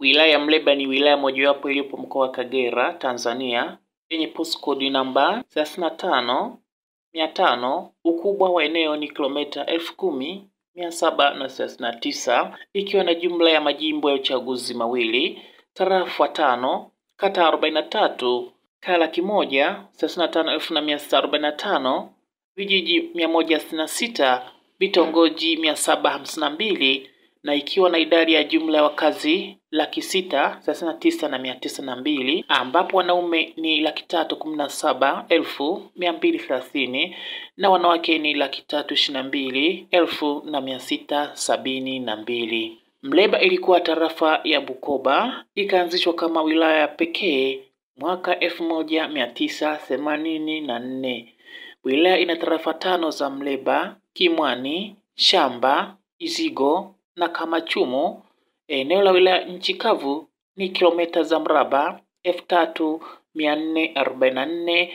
Wilaya ya Muleba ni wilaya mojawapo iliyopo mkoa wa Kagera, Tanzania, yenye postcode namba 35500. Ukubwa wa eneo ni kilomita 10,739, ikiwa na jumla ya majimbo ya uchaguzi mawili, tarafa 5, kata 43, kala 135,145, vijiji 166, vitongoji 752, na ikiwa na idadi ya jumla ya wakazi 639,902, ambapo wanaume ni 317,230 na wanawake ni 322,672. Muleba ilikuwa tarafa ya Bukoba, ikaanzishwa kama wilaya pekee mwaka 1984. Wilaya ina tarafa 5 za Muleba, Kimwani, Shamba, Izigo na Kamachumo. Eneo la wilaya nchi kavu ni kilomita za mraba 3444,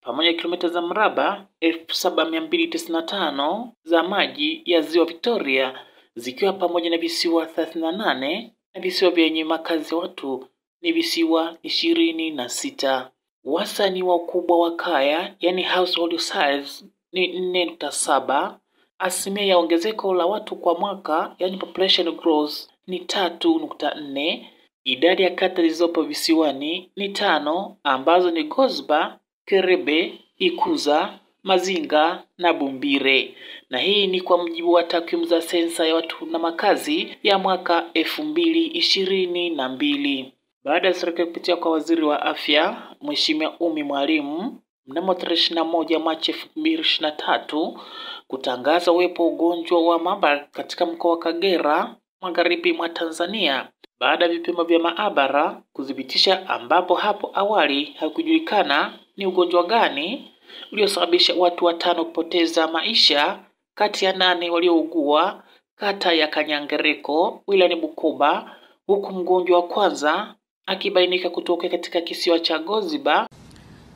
pamoja kilomita za mraba 7295 za maji ya ziwa Victoria, zikiwa pamoja na visiwa 38 na visiwa vyenye makazi ya watu ni visiwa 26. Wastani wa ukubwa wa kaya, yani household size, ni 4.7. Asilimia ya ongezeko la watu kwa mwaka, yani population growth, ni 3.4. Idadi ya kata zilizopo visiwani ni 5, ambazo ni Gozba, Kerebe, Ikuza, Mazinga na Bumbire. Na hii ni kwa mujibu wa takwimu za sensa ya watu na makazi ya mwaka 2022. Baada ya serikali kupitia kwa waziri wa afya Mheshimiwa Umi Mwalimu mnamo 21 Machi 2023 kutangaza uwepo ugonjwa wa Marburg katika mkoa wa Kagera, magharibi mwa Tanzania, baada ya vipimo vya maabara kudhibitisha, ambapo hapo awali hakujulikana ni ugonjwa gani uliosababisha watu 5 kupoteza maisha kati ya 8 waliougua kata ya Kanyangereko wilayani Bukoba, huku mgonjwa wa kwanza akibainika kutoka katika kisiwa cha Goziba.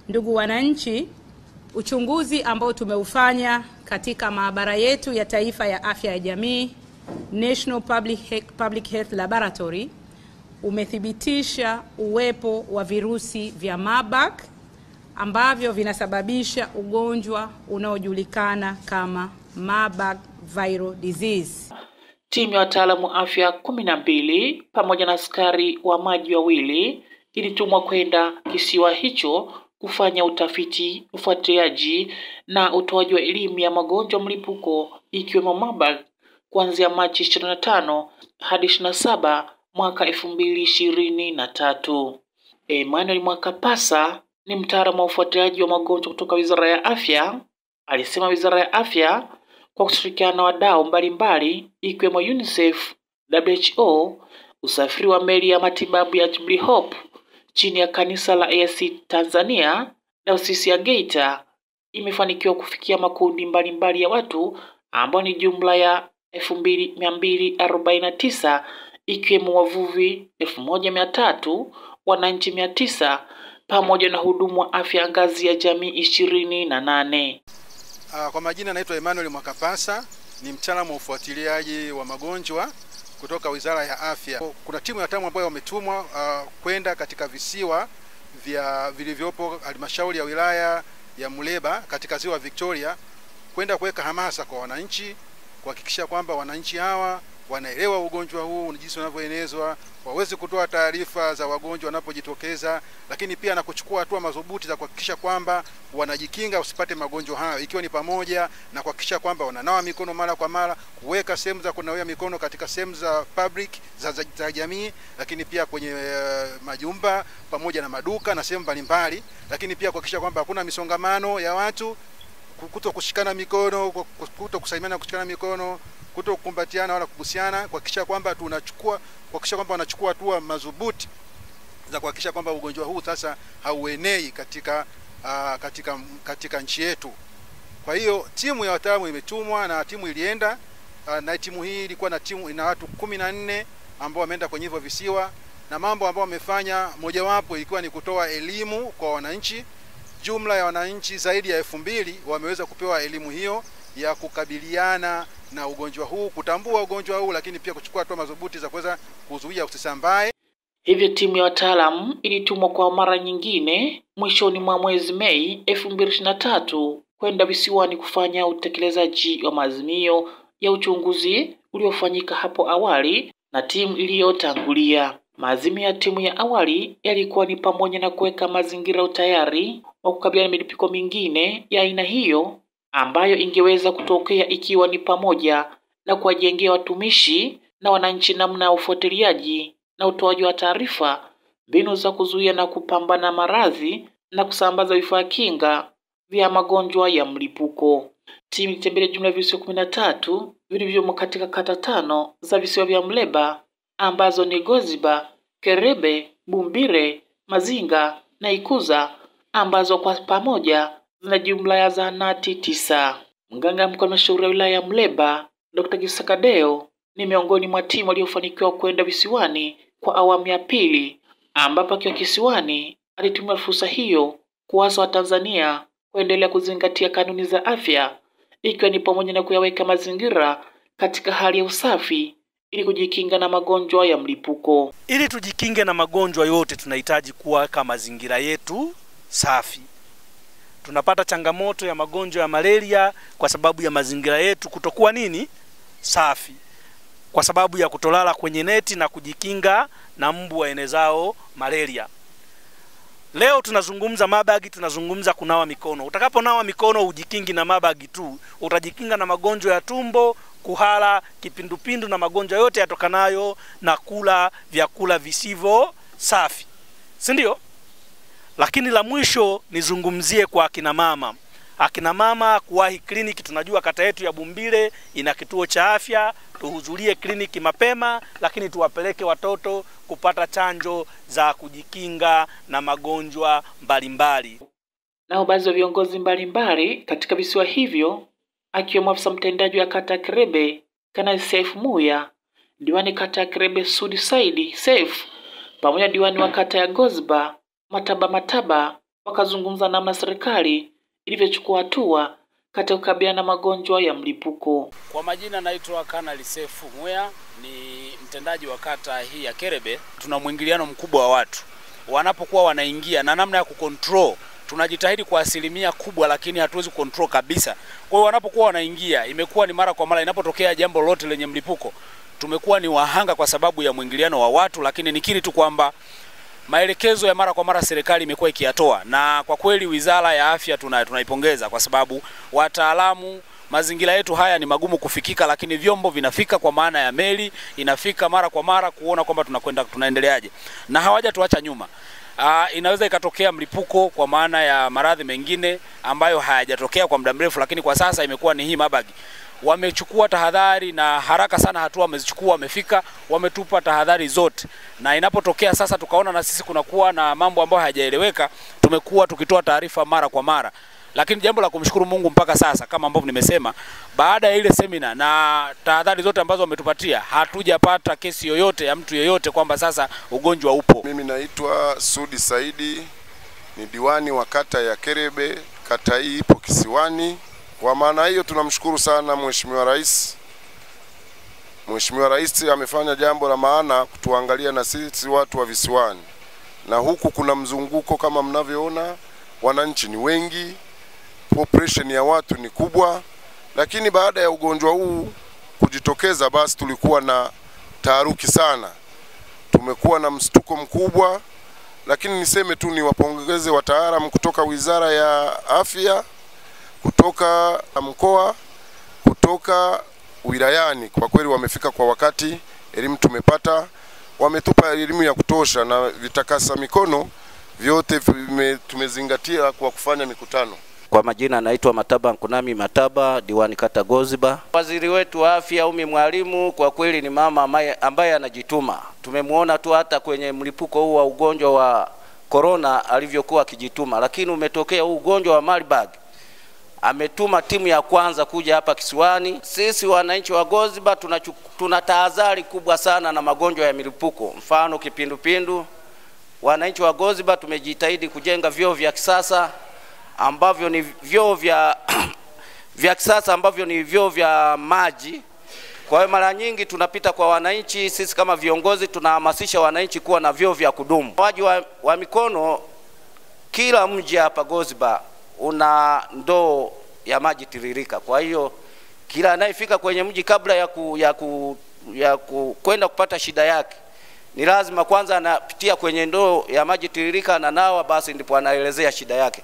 Ndugu wananchi, uchunguzi ambao tumeufanya katika maabara yetu ya taifa ya afya ya jamii, National Public Health Laboratory, umethibitisha uwepo wa virusi vya Marburg ambavyo vinasababisha ugonjwa unaojulikana kama Marburg viral disease. Timu ya wataalamu afya 12 pamoja na askari wa maji wawili ilitumwa kwenda kisiwa hicho kufanya utafiti, ufuatiliaji na utoaji wa elimu ya magonjwa mlipuko ikiwemo Marburg kuanzia Machi 25 hadi 27 mwaka 2023. Emmanuel Mwakapasa ni mtaalamu wa ufuatiliaji wa magonjwa kutoka Wizara ya Afya. Alisema Wizara ya Afya kwa kushirikiana na wadau mbalimbali ikiwemo UNICEF, WHO, usafiri wa meli ya matibabu ya Jubilee Hope chini ya kanisa la AIC Tanzania na Dayosisi ya Geita, imefanikiwa kufikia makundi mbalimbali ya watu ambao ni jumla ya 2249, ikiwemo wavuvi 1300, wananchi 900 pamoja na hudumu wa afya ngazi ya jamii 28. Kwa majina naitwa Emmanuel Mwakapasa, ni mtaalamu wa ufuatiliaji wa magonjwa kutoka Wizara ya Afya. Kuna timu ya wataalamu ambao wametumwa kwenda katika visiwa vilivyopo halmashauri ya wilaya ya Muleba katika ziwa Victoria, kwenda kuweka hamasa kwa wananchi, kuhakikisha kwamba wananchi hawa wanaelewa ugonjwa huu jinsi unavyoenezwa, waweze kutoa taarifa za wagonjwa wanapojitokeza, lakini pia na kuchukua hatua madhubuti za kuhakikisha kwamba wanajikinga usipate magonjwa hayo, ikiwa ni pamoja na kuhakikisha kwamba wananawa mikono mara kwa mara, kuweka sehemu za kunawia mikono katika sehemu za public za jamii, lakini pia kwenye majumba pamoja na maduka na sehemu mbalimbali, lakini pia kuhakikisha kwamba hakuna misongamano ya watu, kuto kushikana mikono, kuto kusalimiana kushikana mikono, kuto kukumbatiana wala kubusiana, kuhakikisha kwamba wanachukua hatua madhubuti za kuhakikisha kwamba ugonjwa huu sasa hauenei katika nchi yetu. Kwa hiyo timu ya wataalamu imetumwa na timu ilienda, na timu hii ilikuwa na timu ina watu 14 ambao wameenda kwenye hivyo visiwa, na mambo ambao wamefanya mojawapo ilikuwa ni kutoa elimu kwa wananchi. Jumla ya wananchi zaidi ya 2000 wameweza kupewa elimu hiyo ya kukabiliana na ugonjwa huu, kutambua ugonjwa huu, lakini pia kuchukua hatua madhubuti za kuweza kuzuia usisambae. Hivyo timu ya wataalamu ilitumwa kwa mara nyingine mwishoni mwa mwezi Mei 2023 kwenda visiwani kufanya utekelezaji wa maazimio ya uchunguzi uliofanyika hapo awali na timu iliyotangulia. Maazimio ya timu ya awali yalikuwa ni pamoja na kuweka mazingira utayari wa kukabiliana na milipuko mingine ya aina hiyo ambayo ingeweza kutokea, ikiwa ni pamoja na kuwajengea watumishi na wananchi namna ya ufuatiliaji na utoaji wa taarifa, mbinu za kuzuia na kupambana maradhi na kusambaza vifaa kinga vya magonjwa ya mlipuko. Timu ilitembelea jumla ya visiwa 13 vilivyomo katika kata 5 za visiwa vya Muleba ambazo ni Goziba, Kerebe, Bumbire, Mazinga na Ikuza, ambazo kwa pamoja zina jumla ya zahanati 9. Mganga mkuu wa halmashauri ya wilaya ya Muleba, Dr. Gisakadeo, ni miongoni mwa timu waliofanikiwa kwenda visiwani kwa awamu ya pili, ambapo akiwa kisiwani alitumia fursa hiyo kuasa Watanzania kuendelea kuzingatia kanuni za afya, ikiwa ni pamoja na kuyaweka mazingira katika hali ya usafi ili kujikinga na magonjwa ya mlipuko. Ili tujikinge na magonjwa yote tunahitaji kuweka mazingira yetu safi. Tunapata changamoto ya magonjwa ya malaria kwa sababu ya mazingira yetu kutokuwa safi. Kwa sababu ya kutolala kwenye neti na kujikinga na mbu waenezao malaria. Leo tunazungumza mabagi, tunazungumza kunawa mikono. Utakaponawa mikono ujikingi na mabagi tu, utajikinga na magonjwa ya tumbo, kuhara, kipindupindu na magonjwa yote yatokanayo na kula vyakula visivyo safi. Si ndio? Lakini la mwisho nizungumzie kwa akina mama. Akina mama kuwahi kliniki. Tunajua kata yetu ya Bumbire ina kituo cha afya, tuhudhurie kliniki mapema, lakini tuwapeleke watoto kupata chanjo za kujikinga na magonjwa mbalimbali. Nao baadhi ya viongozi mbalimbali katika visiwa hivyo, akiwemo afisa mtendaji wa kata Kerebe Kanali Seif Muya, diwani kata Kerebe Sudi Saidi Seif, pamoja diwani wa kata ya Goziba Mataba, wakazungumza namna serikali ilivyochukua hatua katika kukabiliana na magonjwa ya mlipuko. Kwa majina naitwa Kanali Seif Muya, ni mtendaji wa kata hii ya Kerebe. Tuna mwingiliano mkubwa wa watu wanapokuwa wanaingia na namna ya kucontrol. Tunajitahidi kwa asilimia kubwa, lakini hatuwezi control kabisa. Kwa hiyo wanapokuwa wanaingia, imekuwa ni mara kwa mara inapotokea jambo lolote lenye mlipuko, tumekuwa ni wahanga kwa sababu ya mwingiliano wa watu, lakini nikiri tu kwamba maelekezo ya mara kwa mara serikali imekuwa ikiyatoa, na kwa kweli Wizara ya Afya tunaipongeza kwa sababu wataalamu, mazingira yetu haya ni magumu kufikika, lakini vyombo vinafika kwa maana ya meli inafika mara kwa mara kuona kwamba tunaendeleaje, na hawajatuacha nyuma. Inaweza ikatokea mlipuko kwa maana ya maradhi mengine ambayo hayajatokea kwa muda mrefu, lakini kwa sasa imekuwa ni hii mabagi. Wamechukua tahadhari na haraka sana, hatua wamezichukua, wamefika, wametupa tahadhari zote, na inapotokea sasa tukaona na sisi kunakuwa na mambo ambayo hayajaeleweka, tumekuwa tukitoa taarifa mara kwa mara. Lakini jambo la kumshukuru Mungu mpaka sasa, kama ambavyo nimesema, baada ya ile semina na tahadhari zote ambazo wametupatia, hatujapata kesi yoyote ya mtu yeyote kwamba sasa ugonjwa upo. Mimi naitwa Sudi Saidi, ni diwani wa kata ya Kerebe. Kata hii ipo kisiwani. Kwa maana hiyo tunamshukuru sana Mheshimiwa Rais. Mheshimiwa Rais amefanya jambo la maana kutuangalia na sisi watu wa visiwani. Na huku kuna mzunguko kama mnavyoona, wananchi ni wengi, population ya watu ni kubwa, lakini baada ya ugonjwa huu kujitokeza, basi tulikuwa na taharuki sana. Tumekuwa na mshtuko mkubwa, lakini niseme tu ni wapongeze wataalamu kutoka Wizara ya Afya, kutoka mkoa, kutoka wilayani. Kwa kweli wamefika kwa wakati, elimu tumepata, wametupa elimu ya kutosha, na vitakasa mikono vyote tumezingatia kwa kufanya mikutano. Kwa majina naitwa Mataba Nkunami Mataba, diwani kata Goziba. Waziri wetu wa afya Umi Mwalimu kwa kweli ni mama ambaye anajituma. Tumemuona tu hata kwenye mlipuko huu wa ugonjwa wa corona alivyokuwa akijituma, lakini umetokea huu ugonjwa wa Marburg, ametuma timu ya kwanza kuja hapa kisiwani. Sisi wananchi wa Goziba tuna tahadhari kubwa sana na magonjwa ya milipuko, mfano kipindupindu. Wananchi wa Goziba tumejitahidi kujenga vyoo vya kisasa ambavyo ni vyoo vya kisasa ambavyo ni vyoo vya maji. Kwa hiyo mara nyingi tunapita kwa wananchi, sisi kama viongozi tunahamasisha wananchi kuwa na vyoo vya kudumu. Waji wa mikono, kila mji hapa Goziba una ndoo ya maji tiririka. Kwa hiyo kila anayefika kwenye mji kabla ya kwenda kupata shida yake, ni lazima kwanza anapitia kwenye ndoo ya maji tiririka na nawa, basi ndipo anaelezea shida yake.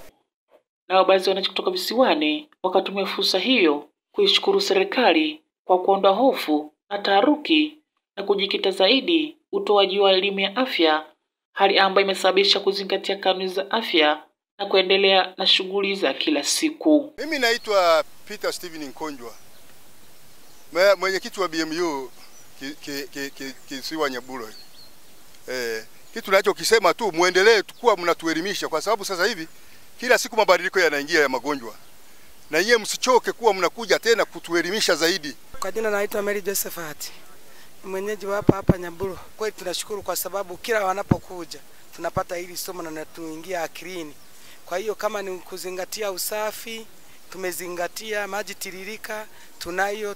Nao baadhi wananchi kutoka visiwani wakatumia fursa hiyo kuishukuru serikali kwa kuondoa hofu na taharuki na kujikita zaidi utoaji wa elimu ya afya, hali ambayo imesababisha kuzingatia kanuni za afya na kuendelea na shughuli za kila siku. Mimi naitwa Peter Steven Nkonjwa, mwenyekiti wa BMU kisiwa Nyabulo. Kitu ninachokisema tu, muendelee kuwa mnatuelimisha, kwa sababu sasa hivi kila siku mabadiliko yanaingia ya magonjwa, na yeye msichoke kuwa mnakuja tena kutuelimisha zaidi. Kwa jina naitwa Mary Josephat, mwenyeji wa hapa Nyabulo. Kweli tunashukuru kwa sababu kila wanapokuja tunapata hili somo na tuingia akilini. Kwa hiyo kama ni kuzingatia usafi, tumezingatia, maji tiririka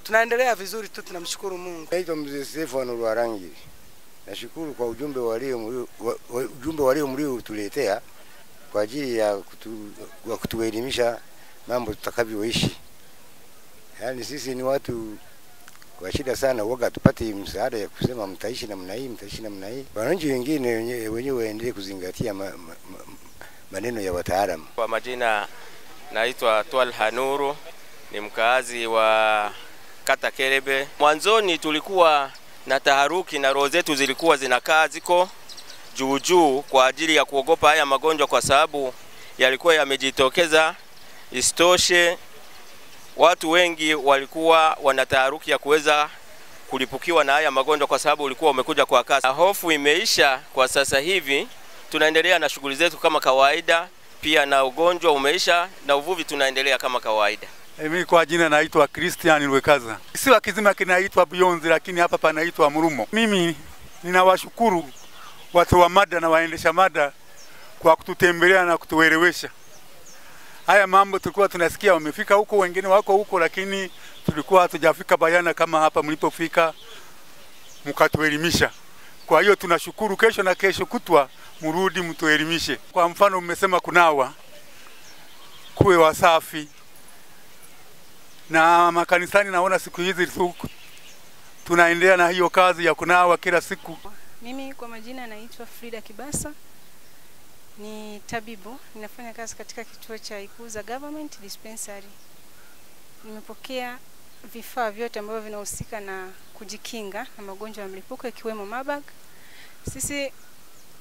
tunaendelea vizuri tu, tunamshukuru Mungu. Naitwa Mzee Stefano Lwarangi. Nashukuru kwa ujumbe walio mliotuletea kwa ajili ya kutuelimisha mambo tutakavyoishi. Yaani sisi ni watu kwa shida sana, waga tupate msaada ya kusema mtaishi namna hii, mtaishi namna hii. Wananchi wengine wenyewe waendelee kuzingatia maneno ya wataalamu. Kwa majina naitwa Twal Hanuru, ni mkaazi wa kata Kerebe. Mwanzoni tulikuwa na taharuki na roho zetu zilikuwa zinakaa ziko juu kwa ajili ya kuogopa haya magonjwa, kwa sababu yalikuwa yamejitokeza. Istoshe watu wengi walikuwa wana taharuki ya kuweza kulipukiwa na haya magonjwa kwa sababu ulikuwa umekuja kwa kasi. Hofu imeisha kwa sasa hivi, tunaendelea na shughuli zetu kama kawaida, pia na ugonjwa umeisha na uvuvi tunaendelea kama kawaida. Mimi kwa jina naitwa Christian Lwekaza. Kisiwa kizima kinaitwa Bionzi, lakini hapa panaitwa Murumo. Mimi ninawashukuru watu wa mada na waendesha mada kwa kututembelea na kutuelewesha. Haya mambo tulikuwa tunasikia wamefika huko, wengine wako huko, lakini tulikuwa hatujafika bayana kama hapa mlipofika mkatuelimisha. Kwa hiyo tunashukuru. Kesho na kesho kutwa murudi mtuelimishe. Kwa mfano mmesema kunawa, kuwe wasafi, na makanisani naona siku hizi tunaendelea na hiyo kazi ya kunawa kila siku. Mimi kwa majina naitwa Frida Kibasa, ni tabibu, ninafanya kazi katika kituo cha Ikuza Government Dispensary. Nimepokea vifaa vyote ambavyo vinahusika na kujikinga na magonjwa ya mlipuko ikiwemo mabag. Sisi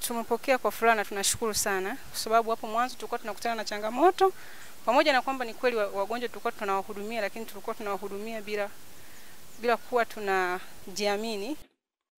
tumepokea kwa furaha na tunashukuru sana, kwa sababu hapo mwanzo tulikuwa tunakutana na changamoto, pamoja na kwamba ni kweli wagonjwa tulikuwa tunawahudumia, lakini tulikuwa tunawahudumia bila kuwa tunajiamini.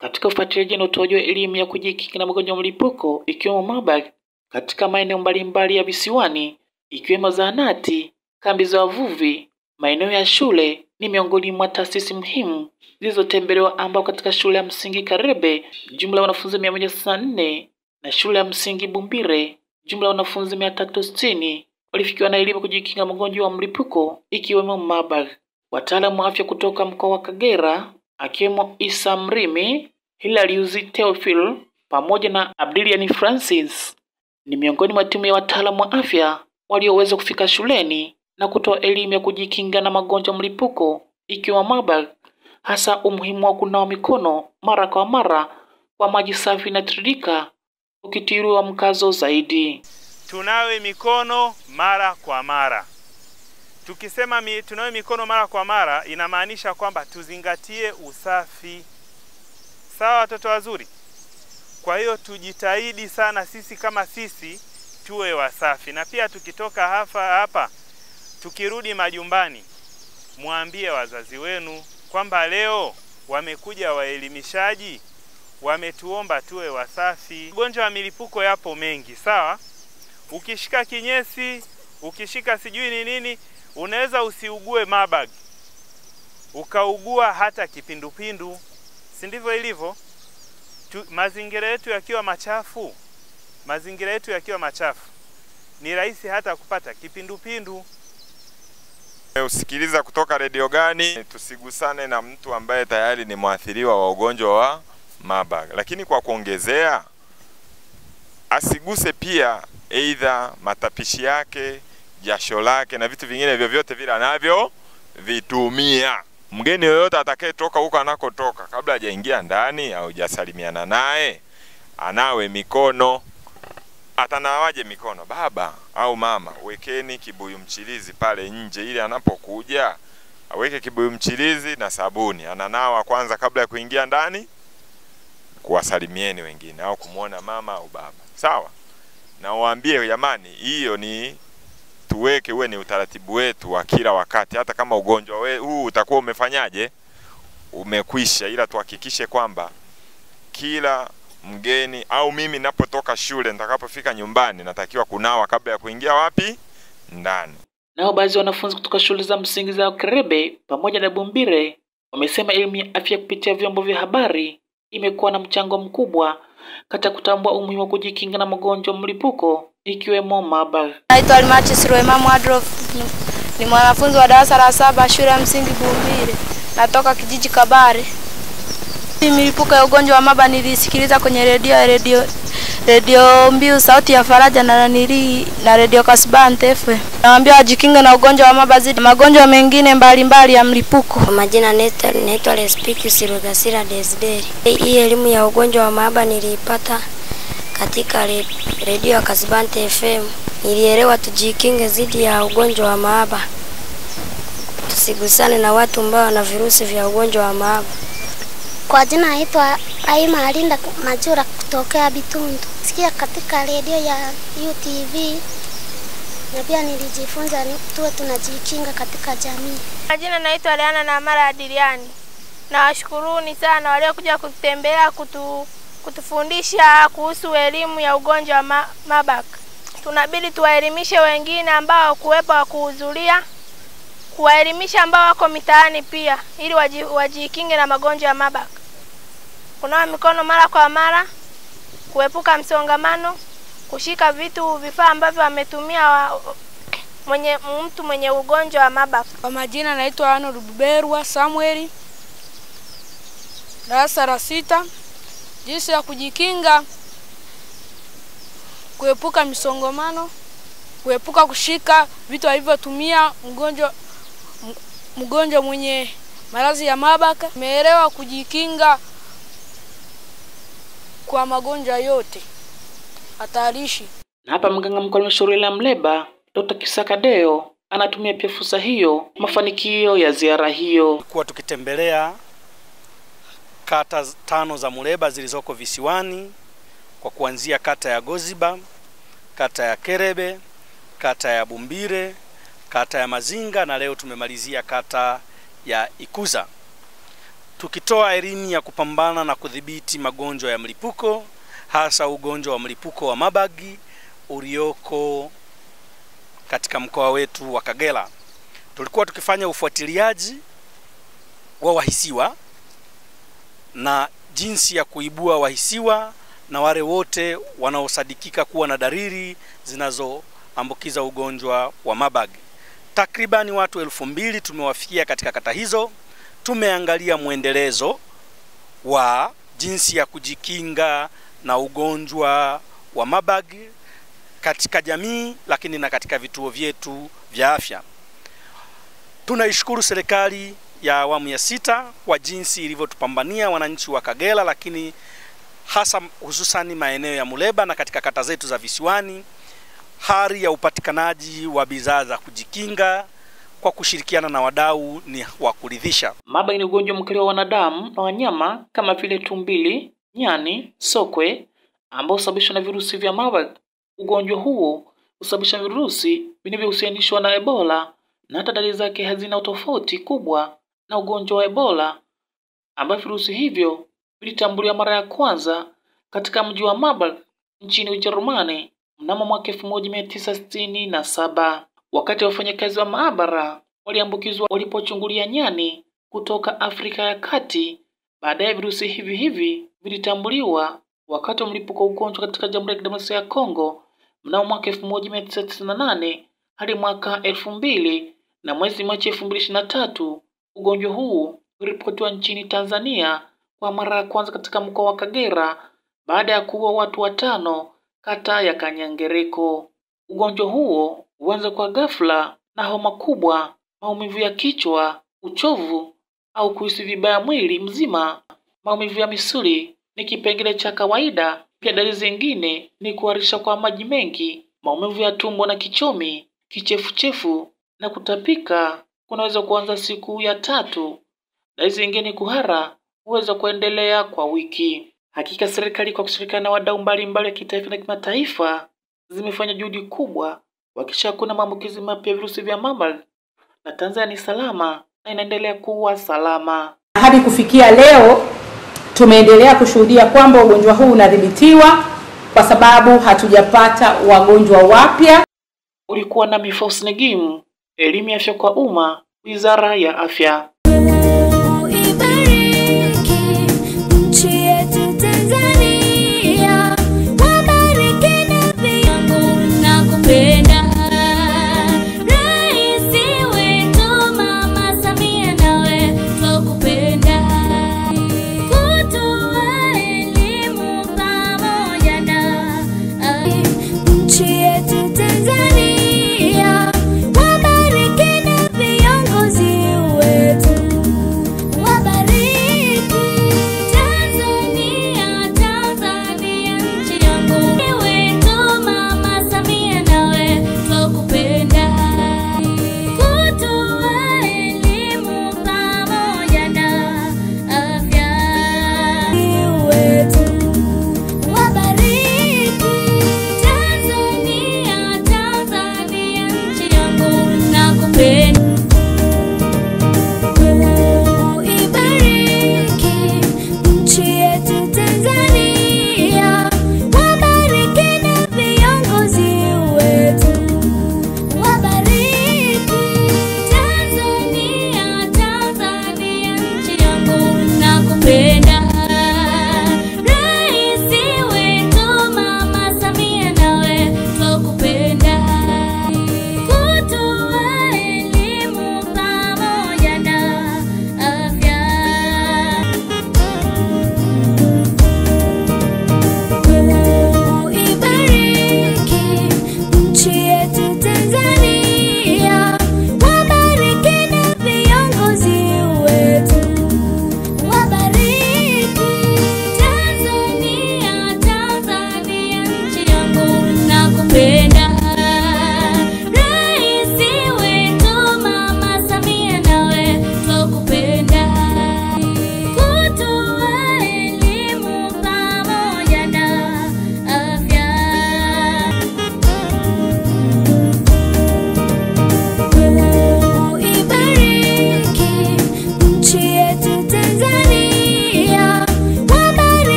Katika ufuatiliaji na utoaji wa elimu ya kujikinga na magonjwa ya mlipuko ikiwemo mabag katika maeneo mbalimbali ya visiwani, ikiwemo zahanati, kambi za wavuvi, maeneo ya shule, ni miongoni mwa taasisi muhimu zilizotembelewa, ambao katika shule ya msingi Kerebe jumla ya wanafunzi 164 na shule ya msingi Bumbire jumla ya wanafunzi 360 walifikiwa na elimu kujikinga magonjwa ya mlipuko ikiwemo mabag. Wataalamu wa afya kutoka mkoa wa Kagera akiwemo Isa Mrimi, Hilariusi Theophil pamoja na Abdilian Francis ni miongoni mwa timu ya wataalamu wa afya walioweza kufika shuleni na kutoa elimu ya kujikinga na magonjwa mlipuko ikiwa mabag, hasa umuhimu wa kunawa mikono mara kwa mara kwa maji safi na tiririka, ukitiliwa mkazo zaidi. Tunawe mikono mara kwa mara. Tukisema tunawe mikono mara kwa mara inamaanisha kwamba tuzingatie usafi. Sawa watoto wazuri? Kwa hiyo tujitahidi sana sisi tuwe wasafi, na pia tukitoka hapa tukirudi majumbani muambie wazazi wenu kwamba leo wamekuja waelimishaji, wametuomba tuwe wasafi. Magonjwa ya milipuko yapo mengi, sawa? Ukishika kinyesi, ukishika sijui nini, unaweza usiugue mabag, ukaugua hata kipindupindu. Si ndivyo ilivyo? Mazingira yetu yakiwa machafu, ni rahisi hata kupata kipindupindu. Usikiliza kutoka redio gani? Tusigusane na mtu ambaye tayari ni mwathiriwa wa ugonjwa wa Marburg. Lakini kwa kuongezea, asiguse pia aidha matapishi yake, jasho lake na vitu vingine vyovyote vile anavyo vitumia. Mgeni yoyote atakayetoka huko anakotoka, kabla hajaingia ndani au hajasalimiana naye, anawe mikono. Atanawaje mikono? Baba au mama, wekeni kibuyu mchilizi pale nje, ili anapokuja aweke kibuyu mchilizi na sabuni. Ananawa kwanza kabla ya kuingia ndani kuwasalimieni wengine au kumuona mama au baba. Sawa? Na waambie jamani, hiyo ni tuweke uwe ni utaratibu wetu wa kila wakati, hata kama ugonjwa huu utakuwa umefanyaje, umekwisha, ila tuhakikishe kwamba kila mgeni au mimi napotoka shule nitakapofika nyumbani natakiwa kunawa kabla ya kuingia wapi? Ndani. Nao baadhi ya wanafunzi kutoka shule za msingi za Kerebe pamoja na Bumbire wamesema elimu ya afya kupitia vyombo vya habari imekuwa na mchango mkubwa katika kutambua umuhimu wa kujikinga na magonjwa mlipuko ikiwemo Marburg. Naitwa Almachi Siroema Mwadrof, ni mwanafunzi wa darasa la 7 shule ya msingi Bumbire. Natoka kijiji Kabare. Milipuko ya ugonjwa wa Marburg nilisikiliza kwenye redio Mbiu Sauti ya Faraja na redio Kasbante FM. Nawaambia wajikinge na ugonjwa wa Marburg zidi magonjwa mengine mbalimbali ya mlipuko. Kwa majina naitwa Respiki Sirogasira Desderi. Hii elimu ya ugonjwa wa Marburg niliipata katika redio ya Kasbante FM. Nilielewa tujikinge zidi ya ugonjwa wa Marburg. Tusigusane na watu ambao wana virusi vya ugonjwa wa Marburg. Kwa jina naitwa Aima Alinda Majura kutokea Bitundu. Sikia katika redio ya UTV na pia nilijifunza tuwe tunajikinga katika jamii. Kwa jina naitwa Leana na Mara Adiliani. Na washukuruni sana waliokuja kutembelea kutufundisha kuhusu elimu ya ugonjwa wa Marburg. Tunabidi tuwaelimishe wengine ambao kuwepo wa kuhudhuria, kuwaelimisha ambao wako mitaani pia ili wajikinge na magonjwa ya Marburg. Kunawa mikono mara kwa mara, kuepuka msongamano, kushika vifaa ambavyo ametumia mtu mwenye ugonjwa wa Marburg. Kwa majina naitwa Arnold Buberwa Samuel, darasa la 6. Jinsi ya kujikinga: kuepuka misongamano, kuepuka kushika vitu alivyotumia mgonjwa mwenye maradhi ya Marburg. Tumeelewa kujikinga kwa magonjwa yote hatarishi. Na hapa mganga mkuu wa shauri la Mleba Dr. Kisaka Deo anatumia pia fursa hiyo mafanikio ya ziara hiyo kwa tukitembelea kata 5 za Muleba zilizoko visiwani, kwa kuanzia kata ya Goziba, kata ya Kerebe, kata ya Bumbire, kata ya Mazinga na leo tumemalizia kata ya Ikuza, tukitoa elimu ya kupambana na kudhibiti magonjwa ya mlipuko, hasa ugonjwa wa mlipuko wa Marburg ulioko katika mkoa wetu wa Kagera. Tulikuwa tukifanya ufuatiliaji wa wahisiwa na jinsi ya kuibua wahisiwa na wale wote wanaosadikika kuwa na dalili zinazoambukiza ugonjwa wa Marburg. Takribani watu 2000 tumewafikia katika kata hizo. Tumeangalia muendelezo wa jinsi ya kujikinga na ugonjwa wa Marburg katika jamii, lakini na katika vituo vyetu vya afya. Tunaishukuru serikali ya awamu ya 6 kwa jinsi ilivyotupambania wananchi wa Kagera, lakini hasa hususani maeneo ya Muleba na katika kata zetu za visiwani, hali ya upatikanaji wa bidhaa za kujikinga kwa kushirikiana na wadau ni wa kuridhisha. Marburg ni ugonjwa mkali wa wanadamu na wanyama kama vile tumbili, nyani, sokwe ambao husababishwa na virusi vya Marburg. Ugonjwa huo husababisha virusi vinavyohusianishwa na Ebola na hata dalili zake hazina tofauti kubwa na ugonjwa wa Ebola, ambao virusi hivyo vilitambuliwa mara ya kwanza katika mji wa Marburg nchini Ujerumani mnamo mwaka 1967, wakati wafanyakazi wa maabara waliambukizwa walipochungulia nyani kutoka Afrika ya Kati. Baadaye virusi hivi vilitambuliwa wakati wa mlipuko wa ugonjwa katika Jamhuri ya Kidemokrasia ya Kongo mnamo mwaka 1998 hadi mwaka 2000 Na mwezi Machi 2023 ugonjwa huu uliripotiwa nchini Tanzania kwa mara ya kwanza katika mkoa wa Kagera baada ya kuua watu 5 kata ya Kanyangereko. Ugonjwa huo huanza kwa ghafla na homa kubwa, maumivu ya kichwa, uchovu au kuhisi vibaya mwili mzima. Maumivu ya misuli ni kipengele cha kawaida. Pia dalili zingine ni kuharisha kwa maji mengi, maumivu ya tumbo na kichomi, kichefuchefu na kutapika kunaweza kuanza siku ya 3. Dalili zingine kuhara huweza kuendelea kwa wiki. Hakika serikali kwa kushirikiana na wadau mbalimbali ya kitaifa na kimataifa zimefanya juhudi kubwa kuhakikisha kuna maambukizi mapya virusi vya Marburg na Tanzania ni salama na inaendelea kuwa salama. Hadi kufikia leo tumeendelea kushuhudia kwamba ugonjwa huu unadhibitiwa kwa sababu hatujapata wagonjwa wapya. Ulikuwa na Faustin Negim, elimu ya afya kwa umma, Wizara ya Afya.